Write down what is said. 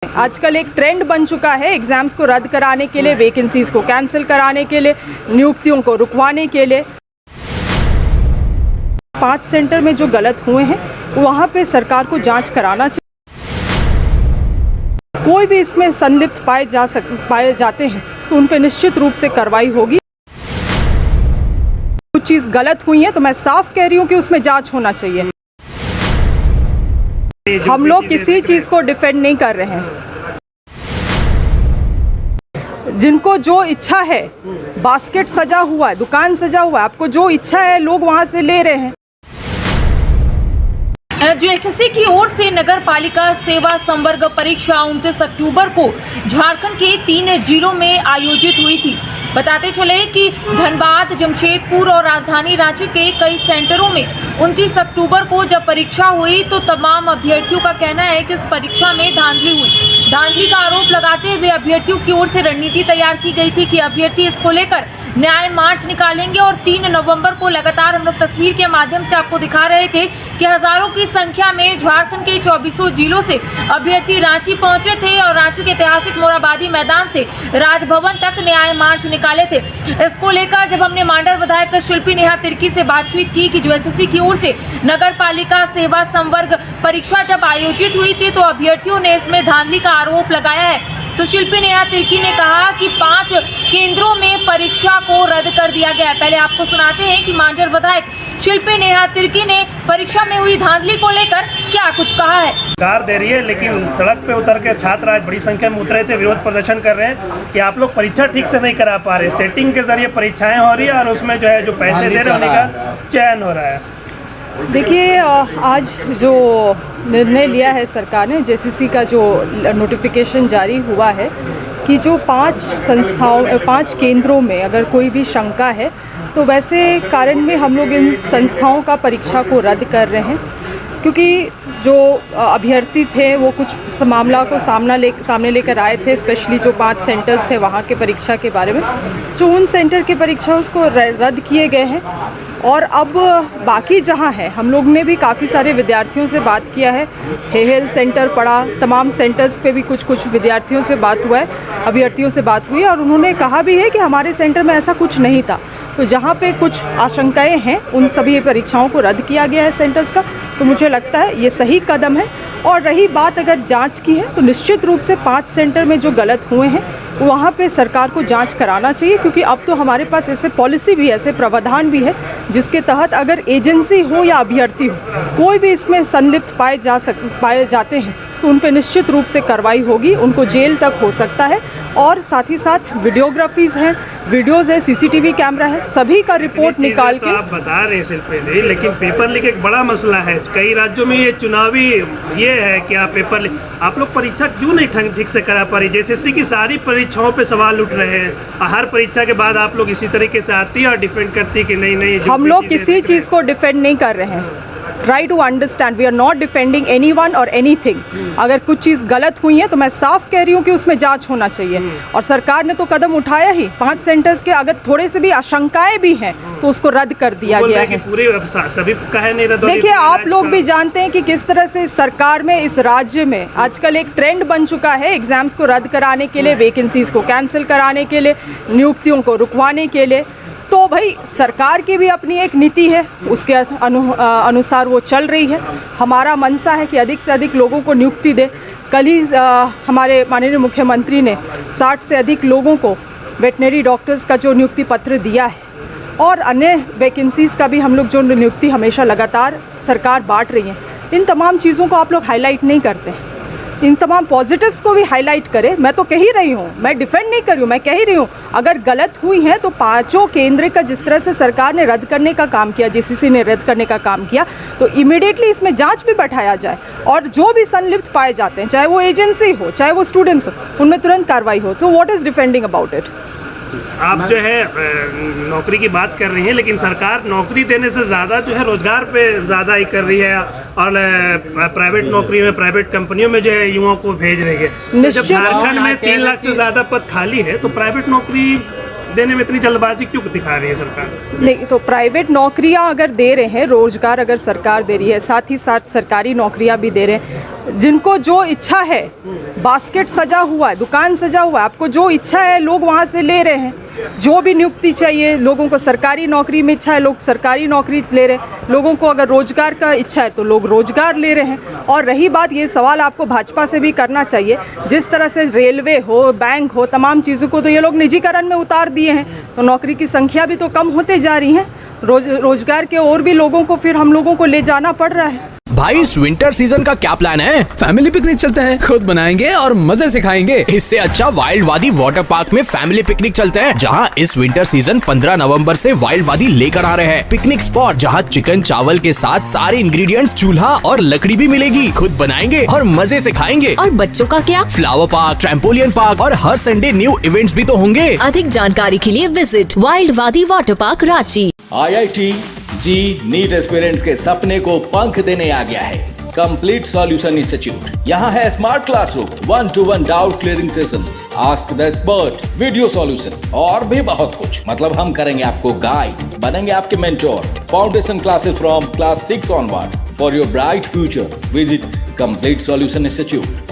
आजकल एक ट्रेंड बन चुका है एग्जाम्स को रद्द कराने के लिए, वैकेंसीज को कैंसिल कराने के लिए, नियुक्तियों को रुकवाने के लिए। 5 सेंटर में जो गलत हुए हैं वहाँ पे सरकार को जांच कराना चाहिए। कोई भी इसमें संलिप्त पाए जाते हैं तो उन पे निश्चित रूप से कार्रवाई होगी। कुछ चीज़ गलत हुई है तो मैं साफ कह रही हूँ कि उसमें जांच होना चाहिए। हम लोग किसी चीज़ को डिफेंड नहीं कर रहे हैं। जिनको जो इच्छा है, बास्केट सजा हुआ है, दुकान सजा हुआ है, आपको जो इच्छा है लोग वहाँ से ले रहे हैं। जो एसएससी की ओर से नगर पालिका सेवा संवर्ग परीक्षा 29 अक्टूबर को झारखंड के 3 जिलों में आयोजित हुई थी। बताते चले कि धनबाद, जमशेदपुर और राजधानी रांची के कई सेंटरों में 29 अक्टूबर को जब परीक्षा हुई तो तमाम अभ्यर्थियों का कहना है कि इस परीक्षा में धांधली हुई। धांधली का आरोप लगाते हुए अभ्यर्थियों की ओर से रणनीति तैयार की गई थी कि अभ्यर्थी इसको लेकर न्याय मार्च निकालेंगे और 3 नवंबर को लगातार हम लोग तस्वीर के माध्यम से आपको दिखा रहे थे कि हजारों की संख्या में झारखंड के 24 जिलों से अभ्यर्थी रांची पहुंचे थे और रांची के ऐतिहासिक मोराबादी मैदान से राजभवन तक न्याय मार्च निकाले थे। इसको लेकर जब हमने मांडर विधायक शिल्पी नेहा तिर्की से बातचीत की कि जो एसएससी की ओर से नगर पालिका सेवा संवर्ग परीक्षा जब आयोजित हुई थी तो अभ्यर्थियों ने इसमें धांधली का आरोप लगाया है। तो शिल्पी नेहा तिर्की ने कहा कि 5 केंद्रों में परीक्षा को रद्द कर दिया गया है। पहले आपको सुनाते हैं कि मांडर विधायक शिल्पी नेहा तिर्की ने परीक्षा में हुई धांधली को लेकर क्या कुछ कहा है। सरकार दे रही है लेकिन सड़क पे उतर के छात्र आज बड़ी संख्या में उतरे थे, विरोध प्रदर्शन कर रहे हैं कि आप लोग परीक्षा ठीक से नहीं करा पा रहे। सेटिंग के जरिए परीक्षाएं हो रही है और उसमें जो है जो पैसे दे रहे हैं उनका चयन हो रहा है। देखिए, आज जो निर्णय लिया है सरकार ने, जेसीसी का जो नोटिफिकेशन जारी हुआ है कि जो 5 केंद्रों में अगर कोई भी शंका है तो वैसे कारण में हम लोग इन संस्थाओं का परीक्षा को रद्द कर रहे हैं, क्योंकि जो अभ्यर्थी थे वो कुछ मामला को सामने लेकर आए थे, स्पेशली जो 5 सेंटर्स थे वहाँ के परीक्षा के बारे में। जो उन सेंटर की परीक्षा उसको रद्द किए गए हैं और अब बाकी जहाँ है, हम लोग ने भी काफ़ी सारे विद्यार्थियों से बात किया है। हेहेल सेंटर पड़ा, तमाम सेंटर्स पे भी कुछ विद्यार्थियों से बात हुआ है, अभ्यर्थियों से बात हुई है और उन्होंने कहा भी है कि हमारे सेंटर में ऐसा कुछ नहीं था। तो जहाँ पे कुछ आशंकाएं हैं उन सभी परीक्षाओं को रद्द किया गया है सेंटर्स का। तो मुझे लगता है ये सही कदम है। और रही बात अगर जांच की है तो निश्चित रूप से 5 सेंटर में जो गलत हुए हैं वहाँ पे सरकार को जांच कराना चाहिए, क्योंकि अब तो हमारे पास ऐसे पॉलिसी भी है, ऐसे प्रावधान भी है जिसके तहत अगर एजेंसी हो या अभ्यर्थी हो, कोई भी इसमें संलिप्त पाए जाते हैं तो उन पे निश्चित रूप से कार्रवाई होगी, उनको जेल तक हो सकता है। और साथ ही साथ वीडियोग्राफीज हैं, वीडियोज़ है, सीसीटीवी कैमरा है, सभी का रिपोर्ट निकाल के। आप बता रहे हैं शिल्पी जी, लेकिन पेपर लीक एक बड़ा मसला है। कई राज्यों में ये चुनावी ये है कि आप पेपर लीक, आप लोग परीक्षा क्यों नहीं ठीक से करा पा रही? जेएसएससी की सारी परीक्षाओं पे सवाल उठ रहे हैं। हर परीक्षा के बाद आप लोग इसी तरीके से आती है और डिफेंड करती कि नहीं हम लोग किसी चीज़ को डिफेंड नहीं कर रहे हैं। Try to understand, we are not defending anyone और एनीथिंग। अगर कुछ चीज़ गलत हुई है तो मैं साफ कह रही हूँ कि उसमें जांच होना चाहिए और सरकार ने तो कदम उठाया ही। 5 सेंटर्स के अगर थोड़े से भी आशंकाएं भी हैं तो उसको रद्द कर दिया गया है। पूरे सभी कहे नहीं रद्द। देखिए, आप लोग भी जानते हैं कि किस तरह से सरकार में, इस राज्य में आजकल एक ट्रेंड बन चुका है एग्जाम्स को रद्द कराने के लिए, वैकेंसीज को कैंसिल कराने के लिए, नियुक्तियों को रुकवाने के लिए। तो भाई सरकार की भी अपनी एक नीति है, उसके अनुसार वो चल रही है। हमारा मनसा है कि अधिक से अधिक लोगों को नियुक्ति दे। कल ही हमारे माननीय मुख्यमंत्री ने 60 से अधिक लोगों को वेटनरी डॉक्टर्स का जो नियुक्ति पत्र दिया है और अन्य वैकेंसीज़ का भी हम लोग जो नियुक्ति हमेशा लगातार सरकार बांट रही है। इन तमाम चीज़ों को आप लोग हाईलाइट नहीं करते, इन तमाम पॉजिटिव्स को भी हाईलाइट करें। मैं तो कह ही रही हूँ, मैं डिफेंड नहीं कर रही हूँ, मैं कह ही रही हूँ अगर गलत हुई हैं तो 5 केंद्र का जिस तरह से सरकार ने रद्द करने का काम किया, जेसीसी ने रद्द करने का काम किया, तो इमीडिएटली इसमें जांच भी बैठाया जाए और जो भी संलिप्त पाए जाते हैं, चाहे वो एजेंसी हो चाहे वो स्टूडेंट्स हो, उनमें तुरंत कार्रवाई हो। तो what is defending about it? आप जो है नौकरी की बात कर रही हैं, लेकिन सरकार नौकरी देने से ज़्यादा जो है रोजगार पे ज़्यादा ही कर रही है और प्राइवेट नौकरी में, प्राइवेट कंपनियों में जो है युवाओं को भेज रही है। जब झारखंड में 3 लाख से ज़्यादा पद खाली है तो प्राइवेट नौकरी देने में इतनी जल्दबाजी क्यों दिखा रही है सरकार? नहीं, तो प्राइवेट नौकरियां अगर दे रहे हैं, रोजगार अगर सरकार दे रही है, साथ ही साथ सरकारी नौकरियां भी दे रहे हैं, जिनको जो इच्छा है, बास्केट सजा हुआ है, दुकान सजा हुआ है, आपको जो इच्छा है लोग वहाँ से ले रहे हैं। जो भी नियुक्ति चाहिए, लोगों को सरकारी नौकरी में इच्छा है, लोग सरकारी नौकरी ले रहे हैं, लोगों को अगर रोजगार का इच्छा है तो लोग रोजगार ले रहे हैं। और रही बात, ये सवाल आपको भाजपा से भी करना चाहिए, जिस तरह से रेलवे हो, बैंक हो, तमाम चीज़ों को तो ये लोग निजीकरण में उतार दिए हैं, तो नौकरी की संख्या भी तो कम होते जा रही है। रोजगार के और भी लोगों को फिर हम लोगों को ले जाना पड़ रहा है। भाई इस विंटर सीजन का क्या प्लान है? फैमिली पिकनिक चलते हैं, खुद बनाएंगे और मजे से खाएंगे। इससे अच्छा वाइल्ड वादी वाटर पार्क में फैमिली पिकनिक चलते हैं, जहां इस विंटर सीजन 15 नवंबर से वाइल्ड वादी लेकर आ रहे हैं। पिकनिक स्पॉट जहां चिकन चावल के साथ सारे इंग्रेडिएंट्स, चूल्हा और लकड़ी भी मिलेगी। खुद बनाएंगे और मजे से खाएंगे। और बच्चों का क्या? फ्लावर पार्क, ट्रैम्पोलियन पार्क और हर संडे न्यू इवेंट्स भी तो होंगे। अधिक जानकारी के लिए विजिट वाइल्ड वादी वाटर पार्क रांची। IIT जी नीट एस्पिरेंट्स के सपने को पंख देने आ गया है कंप्लीट सॉल्यूशन इंस्टीट्यूट। यहाँ है smart classroom, 1-to-1 doubt clearing session, ask the expert, video solution और भी बहुत कुछ। मतलब हम करेंगे आपको गाइड, बनेंगे आपके mentor. Foundation classes from class 6 onwards for your bright future. Visit complete solution institute.